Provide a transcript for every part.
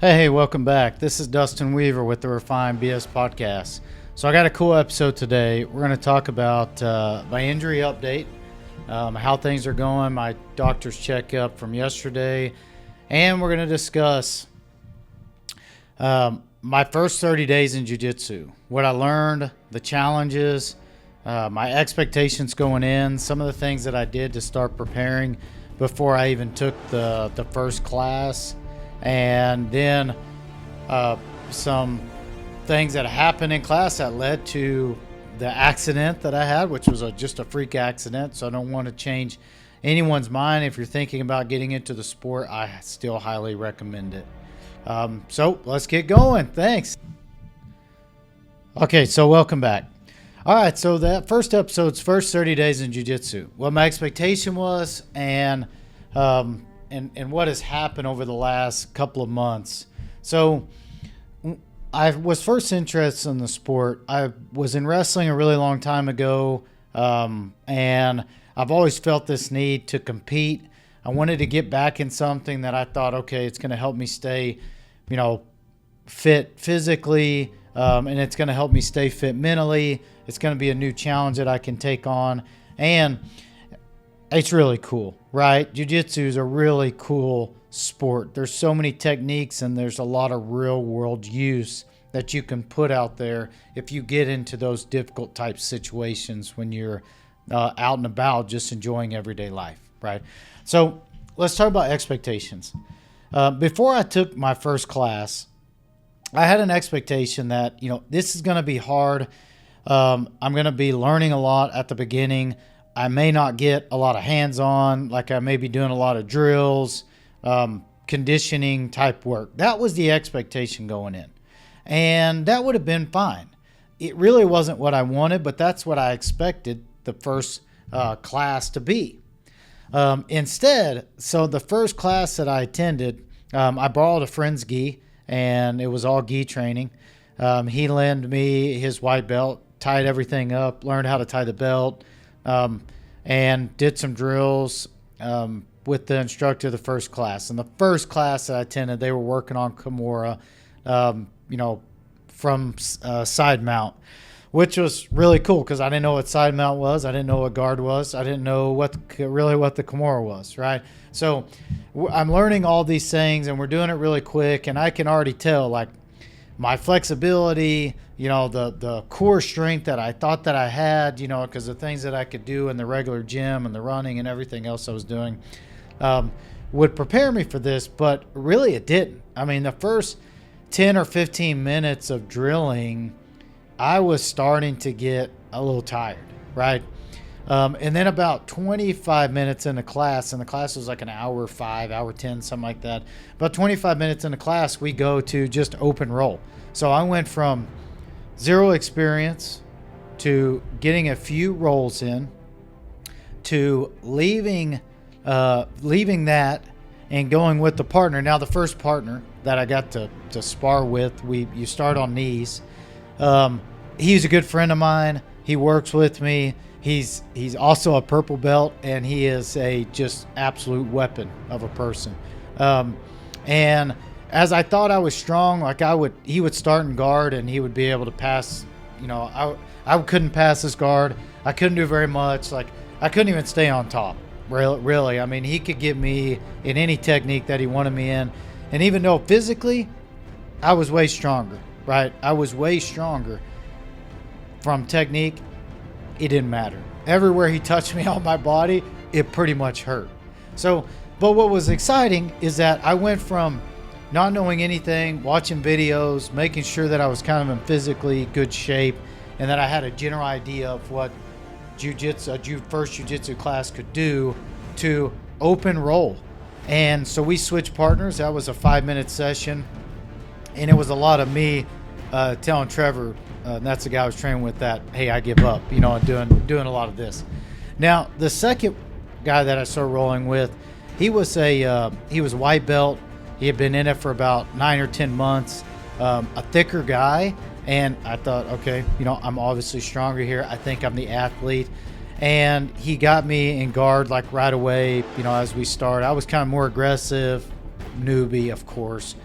Hey, welcome back. This is Dustin Weaver with the Refined BS Podcast. So I got a cool episode today. We're going to talk about my injury update, how things are going, my doctor's checkup from yesterday, and we're going to discuss my first 30 days in Ju Jitsu, what I learned, the challenges, my expectations going in, some of the things that I did to start preparing before I even took the first class, and then some things that happened in class that led to the accident that I had, which was just a freak accident. So I don't want to change anyone's mind. If you're thinking about getting into the sport, I still highly recommend it. So let's get going. Thanks. Okay, so welcome back. All right, so that first episode's first 30 days in Ju Jitsu. What my expectation was, and what has happened over the last couple of months. So I was first interested in the sport. I was in wrestling a really long time ago, and I've always felt this need to compete. I wanted to get back in something that I thought, okay, it's going to help me stay, fit physically, and it's going to help me stay fit mentally. It's going to be a new challenge that I can take on, and it's really cool, right? Jiu-jitsu is a really cool sport. There's so many techniques, and there's a lot of real-world use that you can put out there if you get into those difficult type situations when you're out and about just enjoying everyday life, right? So let's talk about expectations. Before I took my first class, I had an expectation that, this is going to be hard. I'm going to be learning a lot at the beginning. I may not get a lot of hands-on, like I may be doing a lot of drills, conditioning type work. That was the expectation going in. And that would have been fine. It really wasn't what I wanted, but that's what I expected the first class to be. Instead, so the first class that I attended, I borrowed a friend's gi, and it was all gi training. He lent me his white belt, tied everything up, learned how to tie the belt, and did some drills with the instructor the first class. And the first class that I attended, they were working on Kimura, from side mount, which was really cool because I didn't know what side mount was. I didn't know what guard was. I didn't know what the Kimura was, right? So I'm learning all these things, and we're doing it really quick, and I can already tell, like, my flexibility, the core strength that I thought that I had, because the things that I could do in the regular gym and the running and everything else I was doing would prepare me for this, but really it didn't. I mean, the first 10 or 15 minutes of drilling, I was starting to get a little tired, right? And then about 25 minutes in the class, and the class was like an hour 5, hour 10, something like that. About 25 minutes in the class, we go to just open roll. So I went from zero experience to getting a few rolls in to leaving that and going with the partner. Now, the first partner that I got to spar with, you start on knees. He's a good friend of mine. He works with me. He's also a purple belt, and he is a just absolute weapon of a person. And as I thought I was strong, like he would start in guard, and he would be able to pass. I couldn't pass this guard. I couldn't do very much. Like, I couldn't even stay on top. Really. I mean, he could get me in any technique that he wanted me in. And even though physically I was way stronger, right? I was way stronger from technique. It didn't matter. Everywhere he touched me on my body, it pretty much hurt. So, but what was exciting is that I went from not knowing anything, watching videos, making sure that I was kind of in physically good shape, and that I had a general idea of what first jiu-jitsu class could do, to open roll. And so we switched partners. That was a 5-minute session, and it was a lot of me telling Trevor, and that's the guy I was training with, that, hey, I give up, and doing a lot of this. Now, the second guy that I started rolling with, he was a white belt. He had been in it for about 9 or 10 months, a thicker guy. And I thought, okay, I'm obviously stronger here. I think I'm the athlete. And he got me in guard like right away, as we started. I was kind of more aggressive, newbie, of course.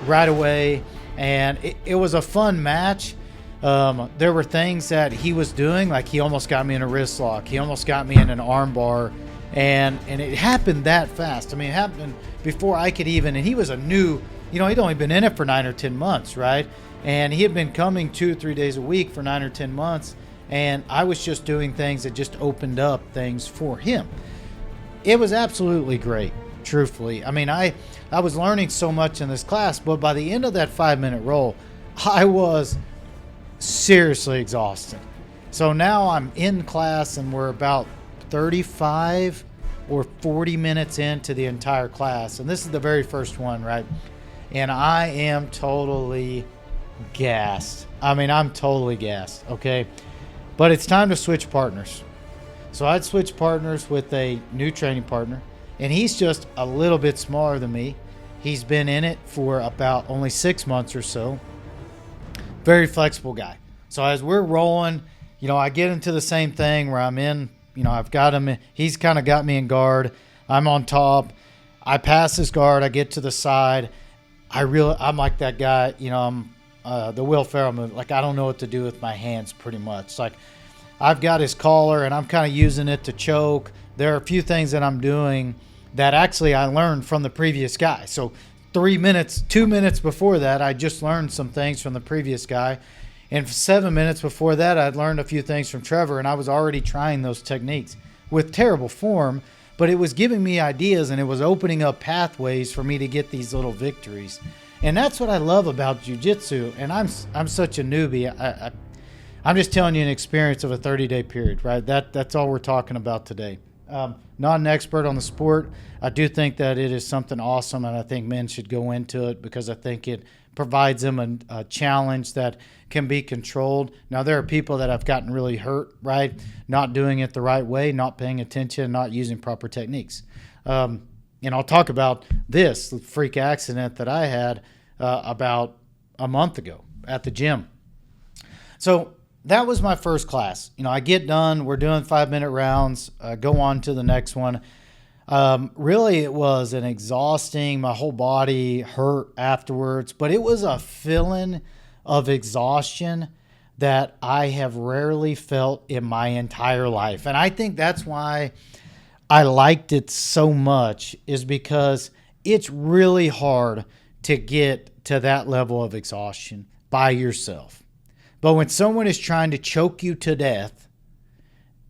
right away, and it was a fun match. There were things that he was doing, like he almost got me in a wrist lock. He almost got me in an arm bar, and it happened that fast. I mean, it happened before I could even. And he was a new, he'd only been in it for 9 or 10 months, right? And he had been coming 2 or 3 days a week for 9 or 10 months, and I was just doing things that just opened up things for him. It was absolutely great, truthfully. I mean, I was learning so much in this class, but by the end of that 5-minute roll, I was seriously exhausted. So now I'm in class and we're about 35 or 40 minutes into the entire class. And this is the very first one, right? And I am totally gassed. I mean, I'm totally gassed, okay? But it's time to switch partners. So I'd switch partners with a new training partner, and he's just a little bit smaller than me. He's been in it for about only 6 months or so. Very flexible guy. So as we're rolling, I get into the same thing where I'm in, I've got him in, he's kind of got me in guard. I'm on top. I pass his guard. I get to the side. I'm like that guy, I'm the Will Ferrell movie. Like, I don't know what to do with my hands pretty much. Like, I've got his collar and I'm kind of using it to choke. There are a few things that I'm doing that actually I learned from the previous guy. So 2 minutes before that, I just learned some things from the previous guy. And 7 minutes before that, I'd learned a few things from Trevor, and I was already trying those techniques with terrible form, but it was giving me ideas and it was opening up pathways for me to get these little victories. And that's what I love about Ju Jitsu. And I'm such a newbie. I'm just telling you an experience of a 30-day period, right? That's all we're talking about today. Not an expert on the sport. I do think that it is something awesome, and I think men should go into it because I think it provides them a challenge that can be controlled. Now, there are people that have gotten really hurt, right? Not doing it the right way, not paying attention, not using proper techniques. And I'll talk about this freak accident that I had about a month ago at the gym. So that was my first class. I get done. We're doing 5-minute rounds. Go on to the next one. Really, it was an exhausting. My whole body hurt afterwards, but it was a feeling of exhaustion that I have rarely felt in my entire life. And I think that's why I liked it so much, is because it's really hard to get to that level of exhaustion by yourself. But when someone is trying to choke you to death,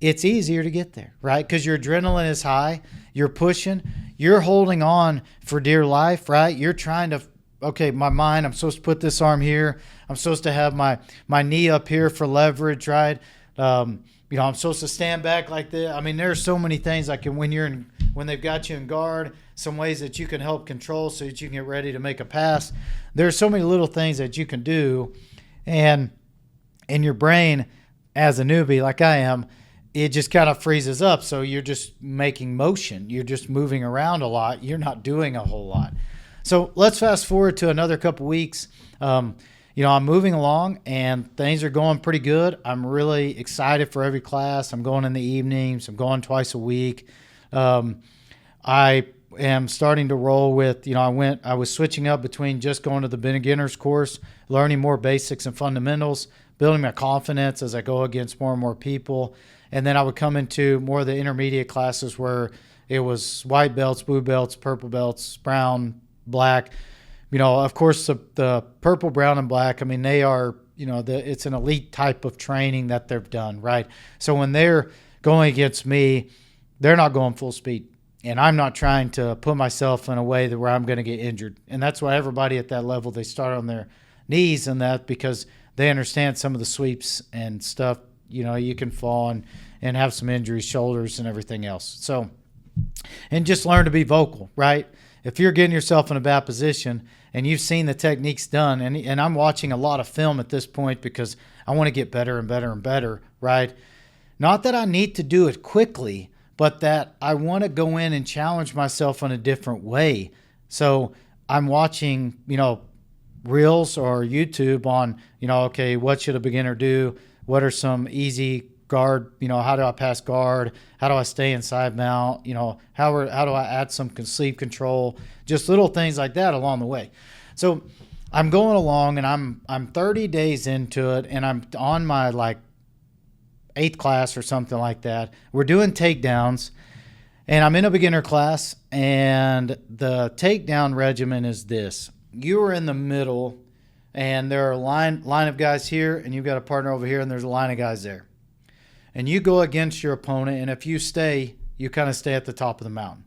it's easier to get there, right? Because your adrenaline is high. You're pushing. You're holding on for dear life, right? You're trying to, okay, my mind, I'm supposed to put this arm here. I'm supposed to have my knee up here for leverage, right? I'm supposed to stand back like this. I mean, there are so many things like when they've got you in guard, some ways that you can help control so that you can get ready to make a pass. There are so many little things that you can do. And in your brain, as a newbie like I am, it just kind of freezes up. So you're just making motion. You're just moving around a lot. You're not doing a whole lot. So let's fast forward to another couple weeks. I'm moving along and things are going pretty good. I'm really excited for every class. I'm going in the evenings. I'm going twice a week. I am starting to roll with, I was switching up between just going to the beginner's course, learning more basics and fundamentals, building my confidence as I go against more and more people. And then I would come into more of the intermediate classes where it was white belts, blue belts, purple belts, brown, black. Of course, the purple, brown, and black, I mean, they are, it's an elite type of training that they've done, right? So when they're going against me, they're not going full speed. And I'm not trying to put myself in a way that where I'm going to get injured. And that's why everybody at that level, they start on their knees and that because they understand some of the sweeps and stuff. You can fall and have some injuries, shoulders and everything else. So, and just learn to be vocal, right? If you're getting yourself in a bad position and you've seen the techniques done, and I'm watching a lot of film at this point because I want to get better and better and better, right? Not that I need to do it quickly, but that I want to go in and challenge myself in a different way. So I'm watching, Reels or YouTube on, okay, what should a beginner do? What are some easy guard, how do I pass guard? How do I stay inside mount? How do I add some sleeve control? Just little things like that along the way. So I'm going along, and I'm 30 days into it, and I'm on my like eighth class or something like that. We're doing takedowns, and I'm in a beginner class, and the takedown regimen is this: you are in the middle, and there are a line of guys here, and you've got a partner over here, and there's a line of guys there, and you go against your opponent, and if you stay, you kind of stay at the top of the mountain.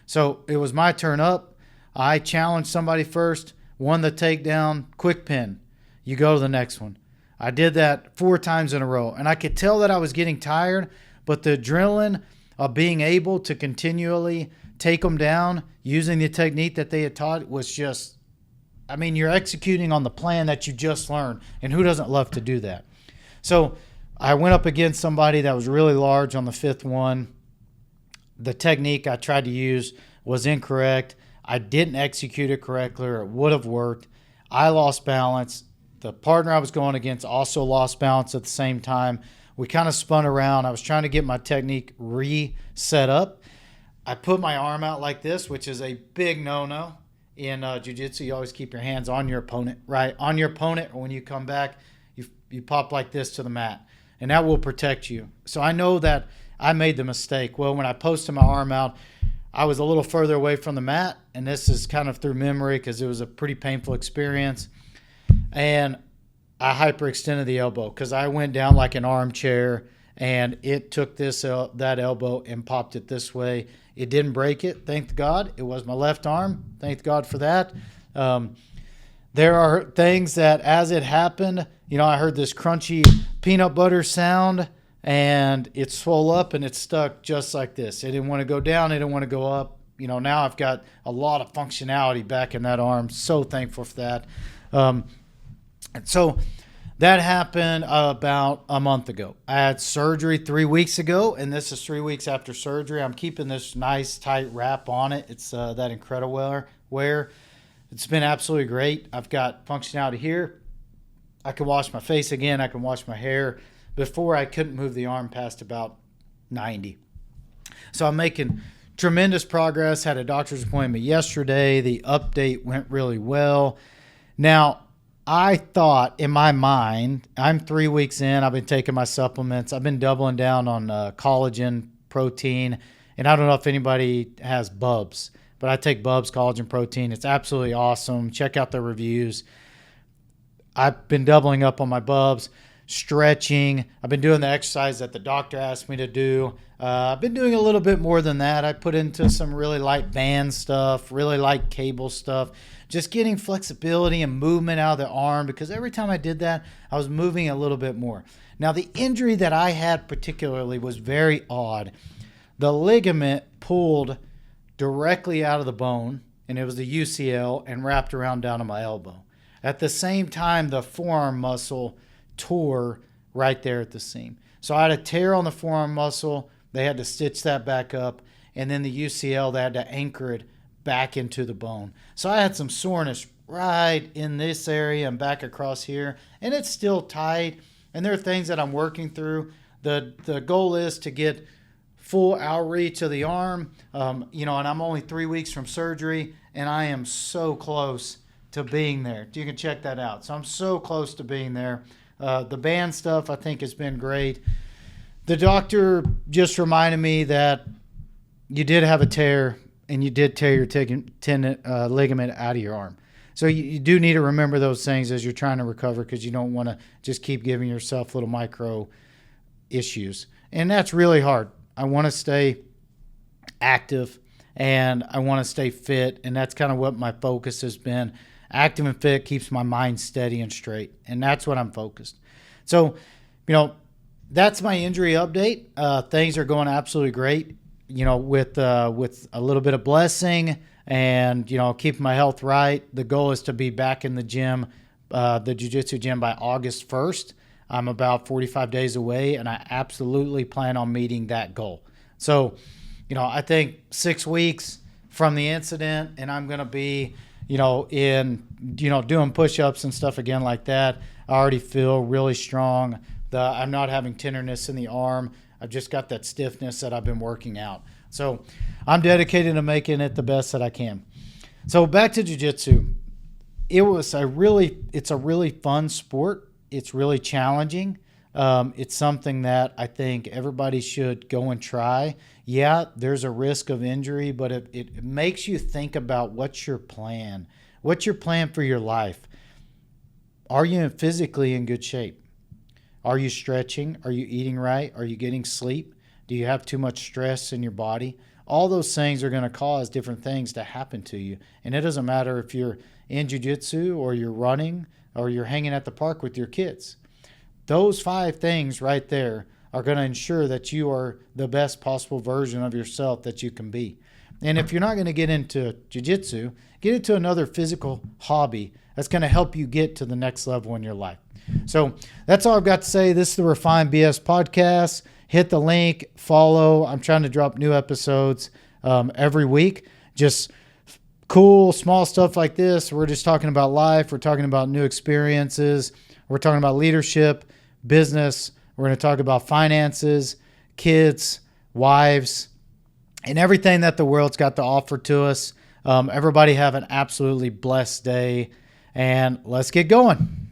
So it was my turn up. I challenged somebody first, won the takedown, quick pin. You go to the next one. I did that 4 times in a row, and I could tell that I was getting tired, but the adrenaline of being able to continually take them down using the technique that they had taught was just, I mean, you're executing on the plan that you just learned, and who doesn't love to do that? So I went up against somebody that was really large on the 5th one. The technique I tried to use was incorrect. I didn't execute it correctly, or it would have worked. I lost balance. The partner I was going against also lost balance at the same time. We kind of spun around. I was trying to get my technique reset up. I put my arm out like this, which is a big no-no in Ju Jitsu. You always keep your hands on your opponent, right? On your opponent, or when you come back, you pop like this to the mat, and that will protect you. So I know that I made the mistake. Well, when I posted my arm out, I was a little further away from the mat, and this is kind of through memory because it was a pretty painful experience. And I hyperextended the elbow because I went down like an armchair, and it took that elbow and popped it this way. It didn't break it, thank God. It was my left arm. Thank God for that. There are things that as it happened, I heard this crunchy peanut butter sound, and it swelled up and it stuck just like this. It didn't want to go down. It didn't want to go up. Now I've got a lot of functionality back in that arm. So thankful for that. And so that happened about a month ago. I had surgery 3 weeks ago, and this is 3 weeks after surgery. I'm keeping this nice tight wrap on it. It's that Incredible wear. It's been absolutely great. I've got functionality here. I can wash my face again. I can wash my hair. Before, I couldn't move the arm past about 90. So I'm making tremendous progress. Had a doctor's appointment yesterday. The update went really well. Now, I thought in my mind, I'm 3 weeks in. I've been taking my supplements. I've been doubling down on collagen, protein. And I don't know if anybody has Bubs, but I take Bubs collagen protein. It's absolutely awesome. Check out the reviews. I've been doubling up on my Bubs. Stretching. I've been doing the exercise that the doctor asked me to do. I've been doing a little bit more than that. I put into some really light band stuff, really light cable stuff, just getting flexibility and movement out of the arm, because every time I did that, I was moving a little bit more. Now, the injury that I had particularly was very odd. The ligament pulled directly out of the bone, and it was the UCL, and wrapped around down to my elbow. At the same time, the forearm muscle tore right there at the seam. So I had a tear on the forearm muscle. They had to stitch that back up. And then the UCL, they had to anchor it back into the bone. So I had some soreness right in this area and back across here. And it's still tight. And there are things that I'm working through. The goal is to get full outreach of the arm. And I'm only 3 weeks from surgery, and I am so close to being there. You can check that out. So I'm so close to being there. The band stuff, I think, has been great. The doctor just reminded me that you did have a tear, and you did tear your ligament out of your arm. So you do need to remember those things as you're trying to recover, because you don't want to just keep giving yourself little micro issues. And that's really hard. I want to stay active, and I want to stay fit, and that's kind of what my focus has been. Active and fit keeps my mind steady and straight, and that's what I'm focused. So, that's my injury update. Things are going absolutely great, with a little bit of blessing and, keeping my health right. The goal is to be back in the gym, the Ju Jitsu gym, by August 1st. I'm about 45 days away, and I absolutely plan on meeting that goal. So, I think 6 weeks from the incident, and I'm going to be doing push-ups and stuff again like that. I already feel really strong. I'm not having tenderness in the arm. I've just got that stiffness that I've been working out. So I'm dedicated to making it the best that I can. So back to jiu-jitsu. it's a really fun sport. It's really challenging. It's something that I think everybody should go and try. Yeah, there's a risk of injury, but it makes you think about what's your plan. What's your plan for your life? Are you physically in good shape? Are you stretching? Are you eating right? Are you getting sleep? Do you have too much stress in your body? All those things are going to cause different things to happen to you. And it doesn't matter if you're in jiu-jitsu or you're running or you're hanging at the park with your kids. Those 5 things right there are going to ensure that you are the best possible version of yourself that you can be. And if you're not going to get into jiu-jitsu, get into another physical hobby that's going to help you get to the next level in your life. So that's all I've got to say. This is the Refined BS podcast. Hit the link, follow. I'm trying to drop new episodes every week. Just cool, small stuff like this. We're just talking about life. We're talking about new experiences. We're talking about leadership, business. We're going to talk about finances, kids, wives, and everything that the world's got to offer to us. Everybody have an absolutely blessed day, and let's get going.